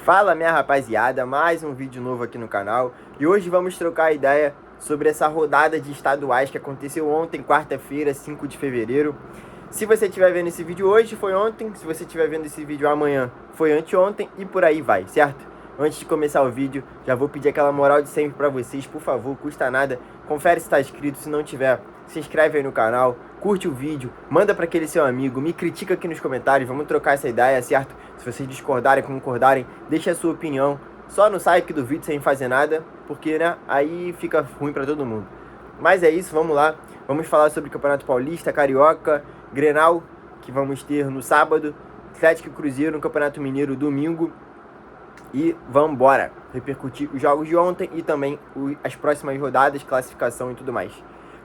Fala minha rapaziada, mais um vídeo novo aqui no canal e hoje vamos trocar ideia sobre essa rodada de estaduais que aconteceu ontem, quarta-feira, 5 de fevereiro. Se você estiver vendo esse vídeo hoje, foi ontem. Se você estiver vendo esse vídeo amanhã, foi anteontem e por aí vai, certo? Antes de começar o vídeo, já vou pedir aquela moral de sempre pra vocês, por favor, custa nada. Confere se está inscrito, se não tiver, se inscreve aí no canal, curte o vídeo, manda para aquele seu amigo, me critica aqui nos comentários, vamos trocar essa ideia, certo? Se vocês discordarem, concordarem, deixa a sua opinião. Só não sai aqui do vídeo sem fazer nada, porque, né, aí fica ruim pra todo mundo. Mas é isso, vamos lá. Vamos falar sobre Campeonato Paulista, Carioca, Grenal, que vamos ter no sábado, Atlético e Cruzeiro no Campeonato Mineiro domingo. E vamos embora repercutir os jogos de ontem e também as próximas rodadas, classificação e tudo mais.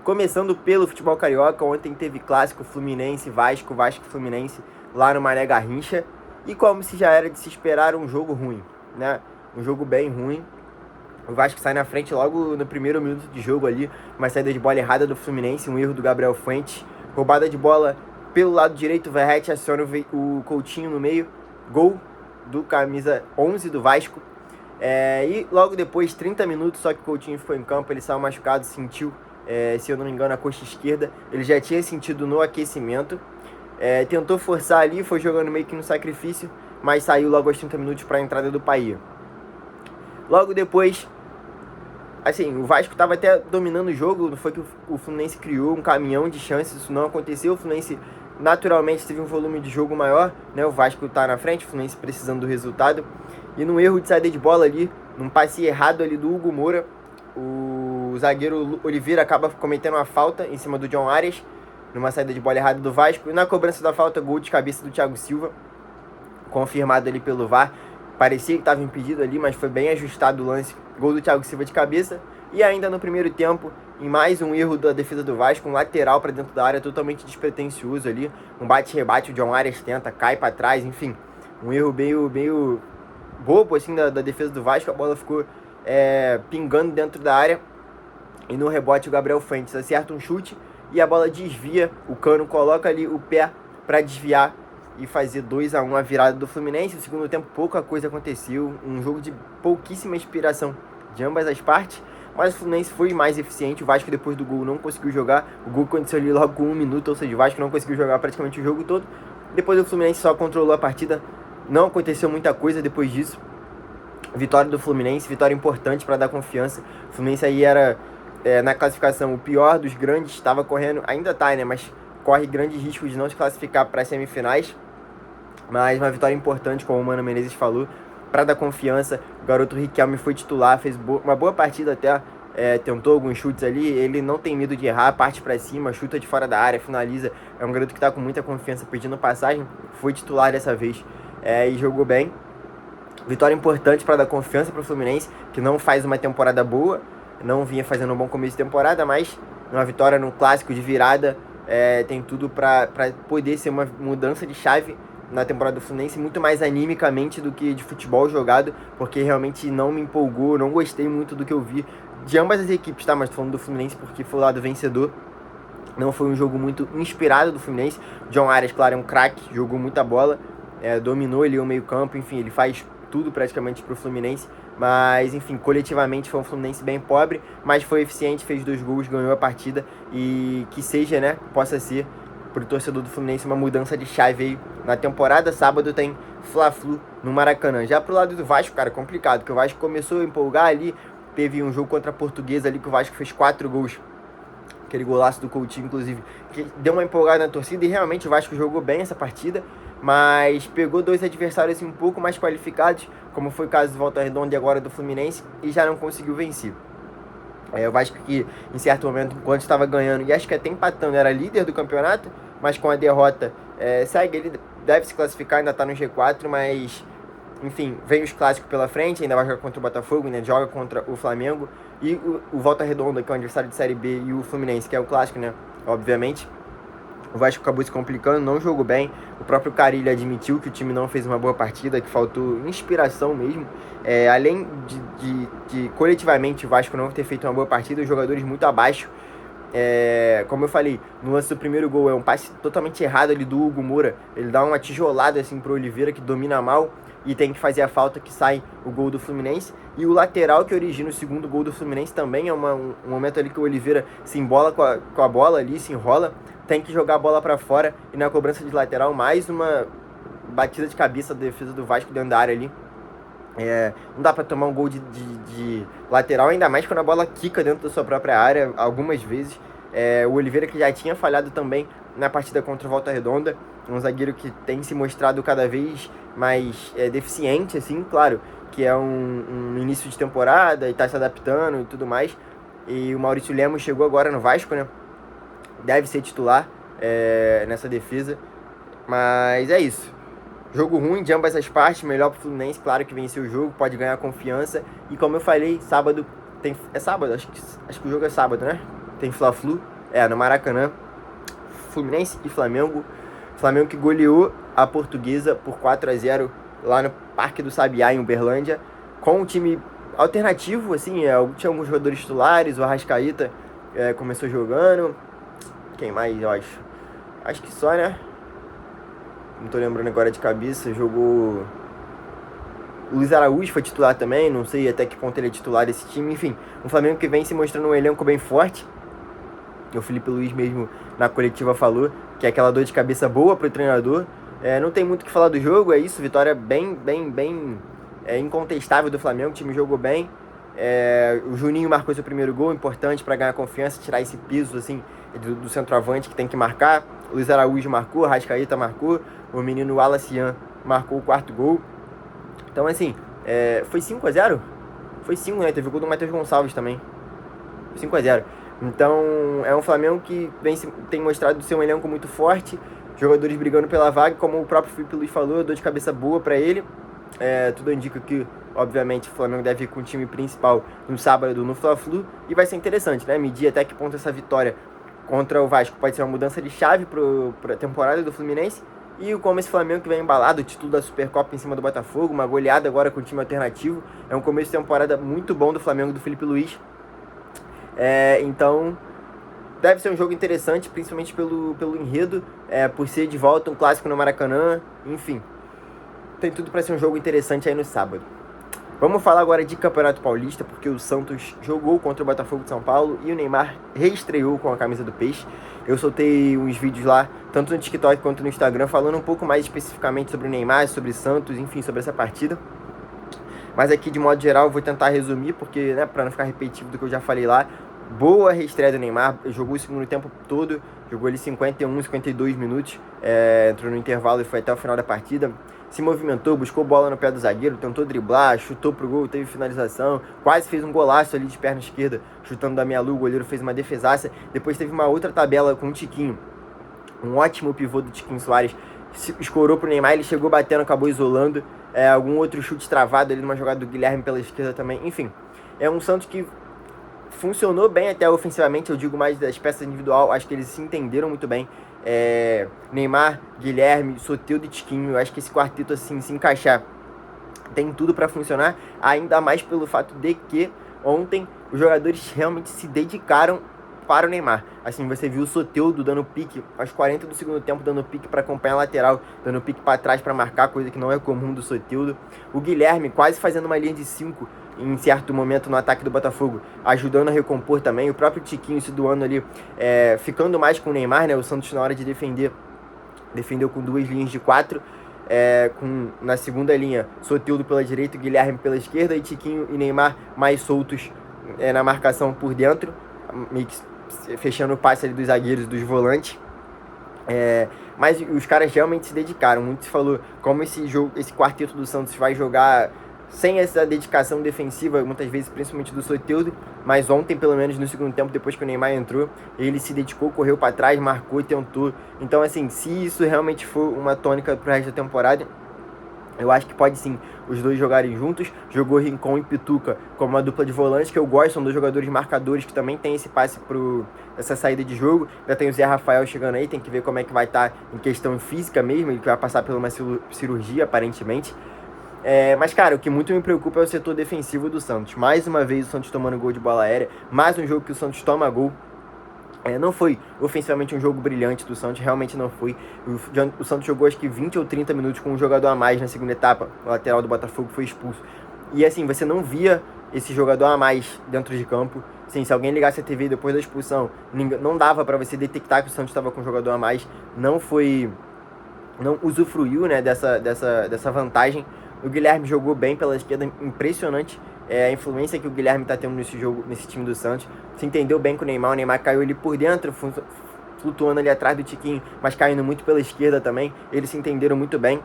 Começando pelo futebol carioca, ontem teve clássico Fluminense, Vasco e Fluminense lá no Mané Garrincha. E como se já era de se esperar, um jogo ruim, né? Um jogo bem ruim. O Vasco sai na frente logo no primeiro minuto de jogo ali, uma saída de bola errada do Fluminense, um erro do Gabriel Fuentes, roubada de bola pelo lado direito, o Verratti aciona o Coutinho no meio, gol do camisa 11 do Vasco. E logo depois, 30 minutos, só que o Coutinho ficou em campo, ele saiu machucado, sentiu, se eu não me engano, a coxa esquerda. Ele já tinha sentido no aquecimento, tentou forçar ali, foi jogando meio que no sacrifício, mas saiu logo aos 30 minutos para a entrada do Paia. Logo depois, assim, o Vasco estava até dominando o jogo, não foi que o Fluminense criou um caminhão de chances, isso não aconteceu. O Fluminense naturalmente teve um volume de jogo maior, né? O Vasco tá na frente, o Fluminense precisando do resultado. E num erro de saída de bola ali, num passe errado ali do Hugo Moura, o zagueiro Oliveira acaba cometendo uma falta em cima do John Arias, numa saída de bola errada do Vasco. E na cobrança da falta, gol de cabeça do Thiago Silva, confirmado ali pelo VAR. Parecia que estava impedido ali, mas foi bem ajustado o lance. Gol do Thiago Silva de cabeça. E ainda no primeiro tempo, em mais um erro da defesa do Vasco, um lateral para dentro da área totalmente despretensioso ali. Um bate-rebate, o John Arias tenta, cai para trás, enfim. Um erro meio bobo assim da defesa do Vasco. A bola ficou pingando dentro da área. E no rebote o Gabriel Fuentes acerta um chute e a bola desvia. O Cano coloca ali o pé para desviar e fazer 2-1 a virada do Fluminense. No segundo tempo pouca coisa aconteceu, um jogo de pouquíssima inspiração de ambas as partes, mas o Fluminense foi mais eficiente. O Vasco depois do gol não conseguiu jogar, o gol aconteceu ali logo com 1 minuto, ou seja, o Vasco não conseguiu jogar praticamente o jogo todo. Depois o Fluminense só controlou a partida, não aconteceu muita coisa depois disso. Vitória do Fluminense, vitória importante para dar confiança. O Fluminense aí era, na classificação, o pior dos grandes, estava correndo, ainda tá, né, mas corre grande risco de não se classificar para as semifinais. Mas uma vitória importante, como o Mano Menezes falou, para dar confiança. O garoto Riquelme foi titular, fez uma boa partida até, tentou alguns chutes ali. Ele não tem medo de errar, parte para cima, chuta de fora da área, finaliza. É um garoto que está com muita confiança, pedindo passagem. Foi titular dessa vez e jogou bem. Vitória importante para dar confiança para o Fluminense, que não faz uma temporada boa, não vinha fazendo um bom começo de temporada, mas uma vitória no clássico de virada tem tudo para poder ser uma mudança de chave na temporada do Fluminense, muito mais animicamente do que de futebol jogado, porque realmente não me empolgou, não gostei muito do que eu vi de ambas as equipes, tá? Mas tô falando do Fluminense porque foi o lado vencedor. Não foi um jogo muito inspirado do Fluminense. John Arias, claro, é um craque, jogou muita bola, dominou ali o meio campo, enfim, ele faz tudo praticamente pro Fluminense, mas enfim, coletivamente foi um Fluminense bem pobre, mas foi eficiente, fez 2 gols, ganhou a partida e que seja, né, possa ser pro torcedor do Fluminense uma mudança de chave aí na temporada. Sábado tem Fla-Flu no Maracanã. Já pro lado do Vasco, cara, complicado, porque o Vasco começou a empolgar ali, teve um jogo contra a Portuguesa ali que o Vasco fez 4 gols, aquele golaço do Coutinho, inclusive, que deu uma empolgada na torcida, e realmente o Vasco jogou bem essa partida, mas pegou 2 adversários assim, um pouco mais qualificados, como foi o caso do Volta Redonda e agora do Fluminense, e já não conseguiu vencer. O Vasco que, em certo momento, enquanto estava ganhando, e acho que até empatando, era líder do campeonato, mas com a derrota, segue, ele deve se classificar, ainda está no G4, mas, enfim, vem os clássicos pela frente, ainda vai jogar contra o Botafogo, ainda joga contra o Flamengo, e o Volta Redonda, que é o adversário de Série B, e o Fluminense, que é o clássico, né, obviamente. O Vasco acabou se complicando, não jogou bem. O próprio Carille admitiu que o time não fez uma boa partida, que faltou inspiração mesmo. Além de coletivamente o Vasco não ter feito uma boa partida, os jogadores muito abaixo. Como eu falei, no lance do primeiro gol, um passe totalmente errado ali do Hugo Moura. Ele dá uma tijolada assim pro Oliveira, que domina mal. e tem que fazer a falta que sai o gol do Fluminense. E o lateral que origina o segundo gol do Fluminense também é um momento ali que o Oliveira se embola com a bola ali, se enrola, tem que jogar a bola para fora, e na cobrança de lateral mais uma batida de cabeça da defesa do Vasco dentro da área ali. Não dá para tomar um gol de lateral, ainda mais quando a bola quica dentro da sua própria área algumas vezes. O Oliveira, que já tinha falhado também na partida contra o Volta Redonda, um zagueiro que tem se mostrado cada vez mais deficiente, assim, claro, que é um início de temporada e está se adaptando e tudo mais. E o Maurício Lemos chegou agora no Vasco, né? Deve ser titular nessa defesa. Mas é isso. Jogo ruim de ambas as partes, melhor pro Fluminense, claro que venceu o jogo, pode ganhar confiança. E como eu falei, sábado tem... É sábado? Acho que o jogo é sábado, né? Tem Fla-Flu, no Maracanã. Fluminense e Flamengo. Flamengo que goleou a Portuguesa por 4-0 lá no Parque do Sabiá, em Uberlândia, com um time alternativo, assim, tinha alguns jogadores titulares, o Arrascaeta começou jogando. Quem mais, eu acho? Acho que só, né? Não tô lembrando agora de cabeça. Jogou... O Luiz Araújo foi titular também, não sei até que ponto ele é titular desse time. Enfim, um Flamengo que vem se mostrando um elenco bem forte. O Felipe Luiz mesmo na coletiva falou que é aquela dor de cabeça boa pro treinador. Não tem muito o que falar do jogo, é isso. Vitória bem incontestável do Flamengo, o time jogou bem. O Juninho marcou seu primeiro gol, importante para ganhar confiança, tirar esse piso assim, do centroavante que tem que marcar. O Luiz Araújo marcou, a Arrascaeta marcou, o menino Wallace Ian marcou o quarto gol. Então assim, foi 5-0? Foi 5, né? Teve o gol do Matheus Gonçalves também. 5-0. Então é um Flamengo que tem mostrado ser um elenco muito forte, jogadores brigando pela vaga, como o próprio Felipe Luiz falou, dor de cabeça boa para ele. Tudo indica que, obviamente, o Flamengo deve ir com o time principal no sábado no Fla-Flu, e vai ser interessante, né? Medir até que ponto essa vitória contra o Vasco pode ser uma mudança de chave para a temporada do Fluminense, e como esse Flamengo que vem embalado, o título da Supercopa em cima do Botafogo, uma goleada agora com o time alternativo. É um começo de temporada muito bom do Flamengo, do Felipe Luiz. Então deve ser um jogo interessante, principalmente pelo enredo, por ser de volta um clássico no Maracanã. Enfim, tem tudo para ser um jogo interessante aí no sábado. Vamos falar agora de Campeonato Paulista, porque o Santos jogou contra o Botafogo de São Paulo e o Neymar reestreou com a camisa do Peixe. Eu soltei uns vídeos lá, tanto no TikTok quanto no Instagram, falando um pouco mais especificamente sobre o Neymar, sobre o Santos, enfim, sobre essa partida. Mas aqui, de modo geral, eu vou tentar resumir, porque, né, para não ficar repetitivo do que eu já falei lá. Boa reestreia do Neymar, jogou o segundo tempo todo, jogou ali 51, 52 minutos, entrou no intervalo e foi até o final da partida. Se movimentou, buscou bola no pé do zagueiro, tentou driblar, chutou pro gol, teve finalização, quase fez um golaço ali de perna esquerda, chutando da meia-lua, o goleiro fez uma defesaça. Depois teve uma outra tabela com o Tiquinho, um ótimo pivô do Tiquinho Soares, escorou pro Neymar, ele chegou batendo, acabou isolando. Algum outro chute travado ali numa jogada do Guilherme pela esquerda também. Enfim, é um Santos que funcionou bem até ofensivamente, eu digo mais das peças individual, acho que eles se entenderam muito bem. Neymar, Guilherme, Soteldo e Tiquinho, eu acho que esse quarteto assim, se encaixar, tem tudo para funcionar, ainda mais pelo fato de que ontem os jogadores realmente se dedicaram para o Neymar. Assim, você viu o Soteldo dando pique aos 40 do segundo tempo, dando pique para acompanhar a lateral, dando pique para trás para marcar, coisa que não é comum do Soteldo. O Guilherme quase fazendo uma linha de 5 em certo momento no ataque do Botafogo, ajudando a recompor também. O próprio Tiquinho se doando ali, ficando mais com o Neymar, né? O Santos, na hora de defendeu com 2 linhas de 4, na segunda linha, Soteldo pela direita, Guilherme pela esquerda, e Tiquinho e Neymar mais soltos na marcação por dentro, meio que fechando o passe ali dos zagueiros, dos volantes. Mas os caras realmente se dedicaram. Muito se falou como esse quarteto do Santos vai jogar sem essa dedicação defensiva, muitas vezes, principalmente do Soteldo. Mas ontem, pelo menos no segundo tempo, depois que o Neymar entrou, ele se dedicou, correu para trás, marcou e tentou. Então, assim, se isso realmente for uma tônica pro resto da temporada, eu acho que pode sim os dois jogarem juntos. Jogou Rincon e Pituca como uma dupla de volantes, que eu gosto, são dois jogadores marcadores que também tem esse passe essa saída de jogo. Já tem o Zé Rafael chegando aí, tem que ver como é que vai estar em questão física mesmo, ele vai passar por uma cirurgia aparentemente. Mas, cara, o que muito me preocupa é o setor defensivo do Santos. Mais uma vez o Santos tomando gol de bola aérea, mais um jogo que o Santos toma gol. Não foi ofensivamente um jogo brilhante do Santos, realmente não foi. O Santos jogou acho que 20 ou 30 minutos com um jogador a mais na segunda etapa. O lateral do Botafogo foi expulso. E assim, você não via esse jogador a mais dentro de campo. Sim, se alguém ligasse a TV depois da expulsão, não dava para você detectar que o Santos estava com um jogador a mais. Não usufruiu, né, dessa vantagem. O Guilherme jogou bem pela esquerda, impressionante a influência que o Guilherme está tendo nesse jogo, nesse time do Santos. Se entendeu bem com o Neymar caiu ali por dentro, flutuando ali atrás do Tiquinho, mas caindo muito pela esquerda também. Eles se entenderam muito bem.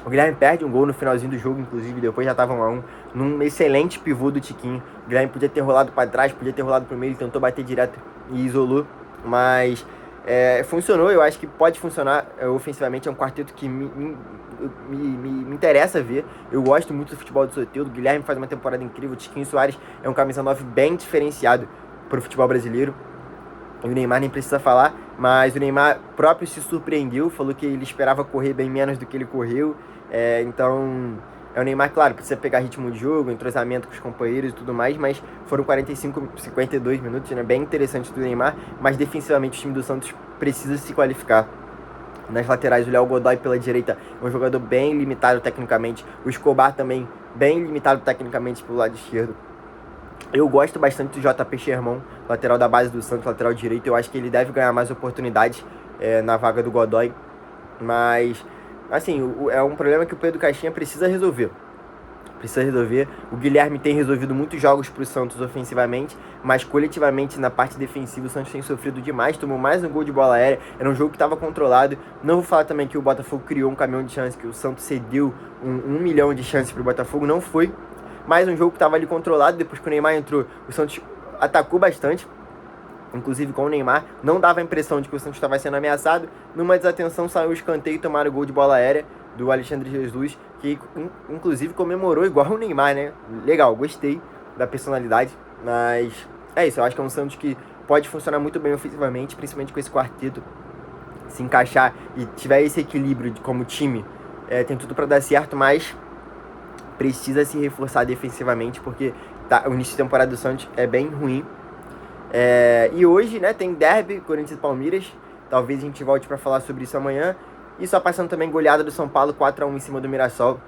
O Guilherme perde um gol no finalzinho do jogo, inclusive, depois já estava 1-1, num excelente pivô do Tiquinho. O Guilherme podia ter rolado para trás, podia ter rolado para o meio, ele tentou bater direto e isolou, mas funcionou. Eu acho que pode funcionar ofensivamente. É um quarteto que me interessa ver. Eu gosto muito do futebol do Soteldo. O Guilherme faz uma temporada incrível. O Tiquinho Soares é um camisa 9 bem diferenciado para o futebol brasileiro. E o Neymar nem precisa falar, mas o Neymar próprio se surpreendeu, falou que ele esperava correr bem menos do que ele correu. Então, o Neymar, claro, precisa pegar ritmo de jogo, entrosamento com os companheiros e tudo mais, mas foram 52 minutos, né, bem interessante do Neymar, mas defensivamente o time do Santos precisa se qualificar. Nas laterais, o Léo Godoy pela direita é um jogador bem limitado tecnicamente, o Escobar também bem limitado tecnicamente pelo lado esquerdo. Eu gosto bastante do JP Sherman, lateral da base do Santos, lateral direito. Eu acho que ele deve ganhar mais oportunidades na vaga do Godoy. Mas, assim, é um problema que o Pedro Caixinha precisa resolver. O Guilherme tem resolvido muitos jogos para o Santos ofensivamente, mas coletivamente na parte defensiva o Santos tem sofrido demais, tomou mais um gol de bola aérea. Era um jogo que estava controlado. Não vou falar também que o Botafogo criou um caminhão de chance, que o Santos cedeu 1 milhão de chances para o Botafogo. Não foi. Mais um jogo que estava ali controlado. Depois que o Neymar entrou, o Santos atacou bastante, inclusive com o Neymar. Não dava a impressão de que o Santos estava sendo ameaçado. Numa desatenção saiu o escanteio e tomaram o gol de bola aérea do Alexandre Jesus, que inclusive comemorou igual o Neymar, né? Legal, gostei da personalidade. Mas é isso, eu acho que é um Santos que pode funcionar muito bem ofensivamente, principalmente com esse quarteto se encaixar e tiver esse equilíbrio como time. Tem tudo para dar certo, mas precisa se reforçar defensivamente, porque o início de temporada do Santos é bem ruim. E hoje, né, tem derby, Corinthians e Palmeiras. Talvez a gente volte para falar sobre isso amanhã. E só passando também goleada do São Paulo, 4-1 em cima do Mirassol.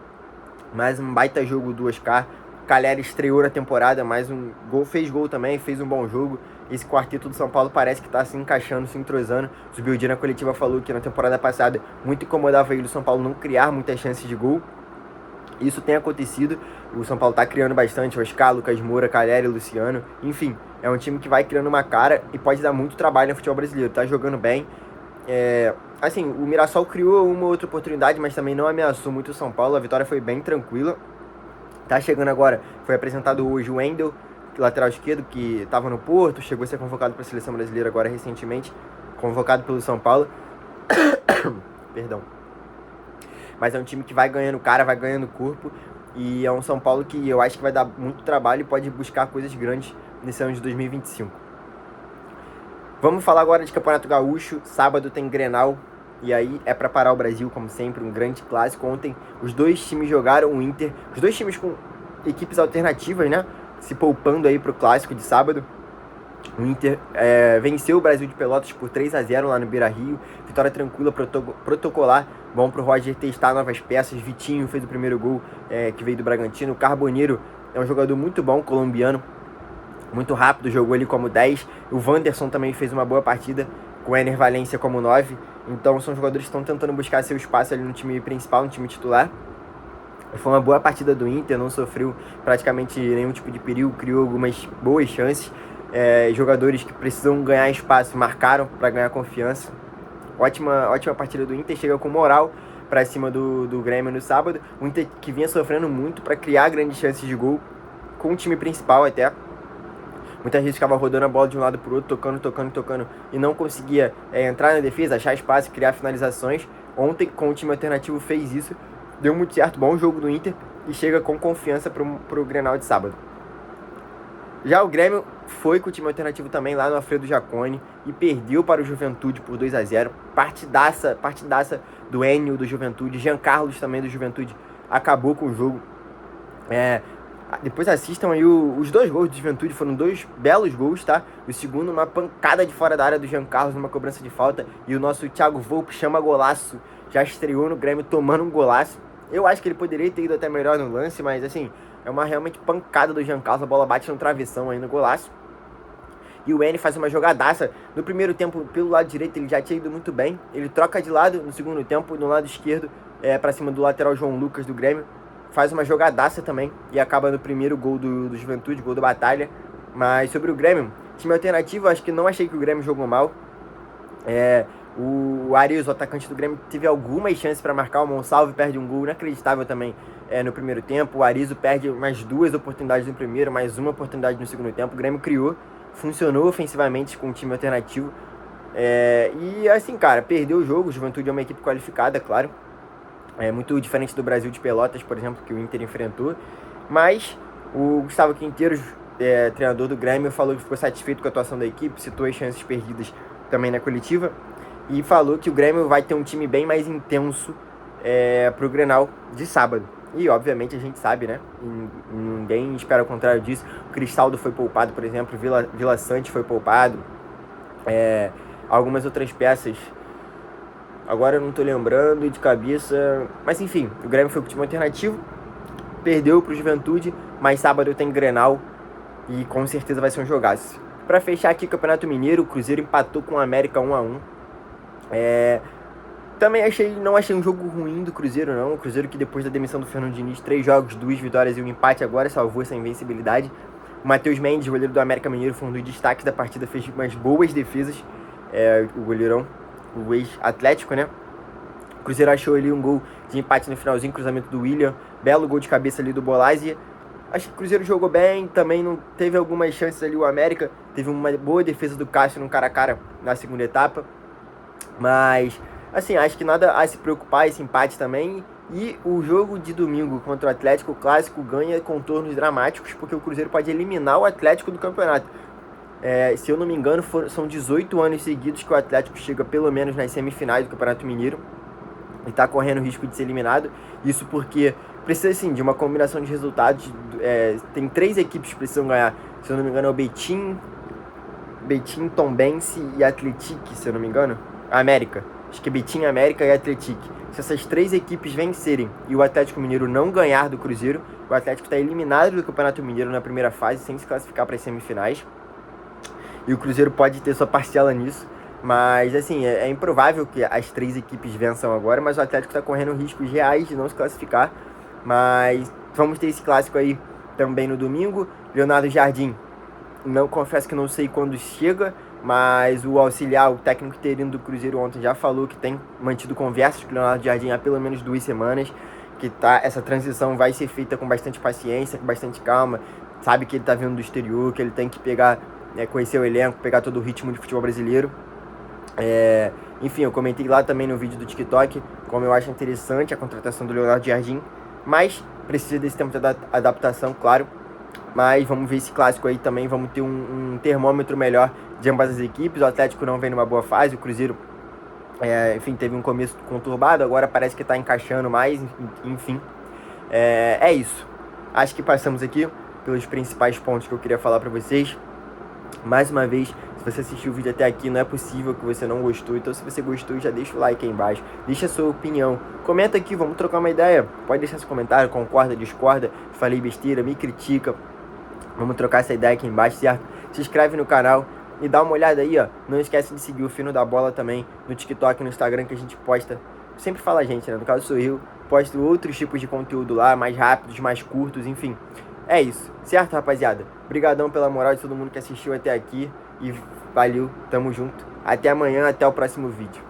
Mais um baita jogo do Oscar. Calera estreou na temporada, mais um gol, fez gol também, fez um bom jogo. Esse quarteto do São Paulo parece que está se encaixando, se entrosando. O Zubeldia na coletiva falou que na temporada passada muito incomodava ele o São Paulo não criar muitas chances de gol. Isso tem acontecido, o São Paulo está criando bastante, Oscar, Lucas Moura, Calera e Luciano. Enfim, é um time que vai criando uma cara e pode dar muito trabalho no futebol brasileiro, tá jogando bem. Assim, o Mirassol criou uma outra oportunidade, mas também não ameaçou muito o São Paulo, a vitória foi bem tranquila. Tá chegando agora, foi apresentado hoje o Wendel, lateral esquerdo, que estava no Porto, chegou a ser convocado para a Seleção Brasileira agora recentemente, convocado pelo São Paulo. Perdão. Mas é um time que vai ganhando cara, vai ganhando corpo. E é um São Paulo que eu acho que vai dar muito trabalho e pode buscar coisas grandes nesse ano de 2025. Vamos falar agora de Campeonato Gaúcho. Sábado tem Grenal. E aí é para parar o Brasil, como sempre, um grande clássico. Ontem os dois times jogaram, o Inter. Os dois times com equipes alternativas, né? Se poupando aí pro clássico de sábado. O Inter venceu o Brasil de Pelotas por 3-0 lá no Beira-Rio. Vitória tranquila, protocolar. Bom pro Roger testar novas peças. Vitinho fez o primeiro gol que veio do Bragantino. O Carboneiro é um jogador muito bom, colombiano. Muito rápido, jogou ali como 10. O Wanderson também fez uma boa partida, com o Ener Valencia como 9. Então são jogadores que estão tentando buscar seu espaço ali no time principal, no time titular. Foi uma boa partida do Inter, não sofreu praticamente nenhum tipo de perigo, criou algumas boas chances. Jogadores que precisam ganhar espaço marcaram para ganhar confiança. Ótima partida do Inter, chega com moral para cima do Grêmio no sábado. O Inter que vinha sofrendo muito para criar grandes chances de gol com o time principal até. Muitas vezes ficava rodando a bola de um lado para o outro, tocando e não conseguia entrar na defesa, achar espaço, criar finalizações. Ontem, com o time alternativo, fez isso, deu muito certo, bom jogo do Inter e chega com confiança para o Grenal de sábado. Já o Grêmio foi com o time alternativo também lá no Alfredo Jaconi e perdeu para o Juventude por 2-0. Partidaça do Enio do Juventude, Jean Carlos também do Juventude acabou com o jogo. Depois assistam aí os 2 gols do Juventude, foram 2 belos gols, tá? O segundo, uma pancada de fora da área do Jean Carlos, numa cobrança de falta. E o nosso Thiago Volpe chama golaço. Já estreou no Grêmio tomando um golaço. Eu acho que ele poderia ter ido até melhor no lance, mas assim, é uma realmente pancada do Jean Carlos. A bola bate no travessão aí no golaço. E o N faz uma jogadaça. No primeiro tempo, pelo lado direito, ele já tinha ido muito bem. Ele troca de lado no segundo tempo, no lado esquerdo, pra cima do lateral João Lucas do Grêmio. Faz uma jogadaça também e acaba no primeiro gol do Juventude, gol do Batalha. Mas sobre o Grêmio, time alternativo, acho que não achei que o Grêmio jogou mal. O Arias, o atacante do Grêmio, teve algumas chances para marcar. O Monsalve perde um gol inacreditável também no primeiro tempo. O Arias perde mais 2 oportunidades no primeiro, mais uma oportunidade no segundo tempo. O Grêmio criou, funcionou ofensivamente com o time alternativo. E assim, cara, perdeu o jogo. O Juventude é uma equipe qualificada, claro. É muito diferente do Brasil de Pelotas, por exemplo, que o Inter enfrentou. Mas o Gustavo Quinteiros, treinador do Grêmio, falou que ficou satisfeito com a atuação da equipe, citou as chances perdidas também na coletiva. E falou que o Grêmio vai ter um time bem mais intenso pro Grenal de sábado. E, obviamente, a gente sabe, né? Ninguém espera o contrário disso. O Cristaldo foi poupado, por exemplo. Vila Sante foi poupado. Algumas outras peças. Agora eu não tô lembrando de cabeça. Mas, enfim, o Grêmio foi pro time alternativo. Perdeu pro Juventude. Mas sábado tem Grenal. E com certeza vai ser um jogaço. Pra fechar aqui o Campeonato Mineiro, o Cruzeiro empatou com o América 1-1. Também não achei um jogo ruim do Cruzeiro, não. O Cruzeiro que depois da demissão do Fernando Diniz, 3 jogos, 2 vitórias e um empate, agora salvou essa invencibilidade. O Matheus Mendes, goleiro do América Mineiro, foi um dos destaques da partida, fez umas boas defesas. O goleirão, o ex-Atlético, né? O Cruzeiro achou ali um gol de empate no finalzinho, cruzamento do William. Belo gol de cabeça ali do Bolázia. Acho que o Cruzeiro jogou bem, também não teve algumas chances ali. O América teve uma boa defesa do Cássio no cara a cara na segunda etapa. Mas, assim, acho que nada a se preocupar, esse empate também. E o jogo de domingo contra o Atlético, o clássico, ganha contornos dramáticos, porque o Cruzeiro pode eliminar o Atlético do campeonato. Se eu não me engano, são 18 anos seguidos que o Atlético chega pelo menos nas semifinais do Campeonato Mineiro e está correndo o risco de ser eliminado. Isso porque precisa, sim, de uma combinação de resultados. Tem 3 equipes que precisam ganhar. Se eu não me engano, é o Betim, Tombense e Atlético, se eu não me engano. América. Acho que é Betim, América e Atlético. Se essas 3 equipes vencerem e o Atlético Mineiro não ganhar do Cruzeiro, o Atlético está eliminado do Campeonato Mineiro na primeira fase, sem se classificar para as semifinais. E o Cruzeiro pode ter sua parcela nisso. Mas, assim, é improvável que as 3 equipes vençam agora, mas o Atlético está correndo riscos reais de não se classificar. Mas vamos ter esse clássico aí também no domingo. Leonardo Jardim, confesso que não sei quando chega, mas o auxiliar, o técnico interino do Cruzeiro ontem já falou que tem mantido conversas com o Leonardo Jardim há pelo menos 2 semanas, que essa transição vai ser feita com bastante paciência, com bastante calma, sabe que ele tá vindo do exterior, que ele tem que pegar, conhecer o elenco, pegar todo o ritmo de futebol brasileiro. Enfim, eu comentei lá também no vídeo do TikTok como eu acho interessante a contratação do Leonardo Jardim, mas precisa desse tempo de adaptação, claro. Mas vamos ver esse clássico aí também, vamos ter um termômetro melhor de ambas as equipes. O Atlético não vem numa boa fase, o Cruzeiro, enfim, teve um começo conturbado, agora parece que está encaixando mais, enfim. É isso. Acho que passamos aqui pelos principais pontos que eu queria falar para vocês. Mais uma vez, se você assistiu o vídeo até aqui, não é possível que você não gostou. Então, se você gostou, já deixa o like aí embaixo. Deixa a sua opinião. Comenta aqui, vamos trocar uma ideia. Pode deixar seu comentário, concorda, discorda. Falei besteira, me critica. Vamos trocar essa ideia aqui embaixo, certo? Se inscreve no canal e dá uma olhada aí, ó. Não esquece de seguir o Fino da Bola também no TikTok e no Instagram, que a gente posta. Sempre fala a gente, né? No caso sou eu. Posto outros tipos de conteúdo lá, mais rápidos, mais curtos, enfim. É isso, certo, rapaziada? Obrigadão pela moral de todo mundo que assistiu até aqui. E valeu, tamo junto. Até amanhã, até o próximo vídeo.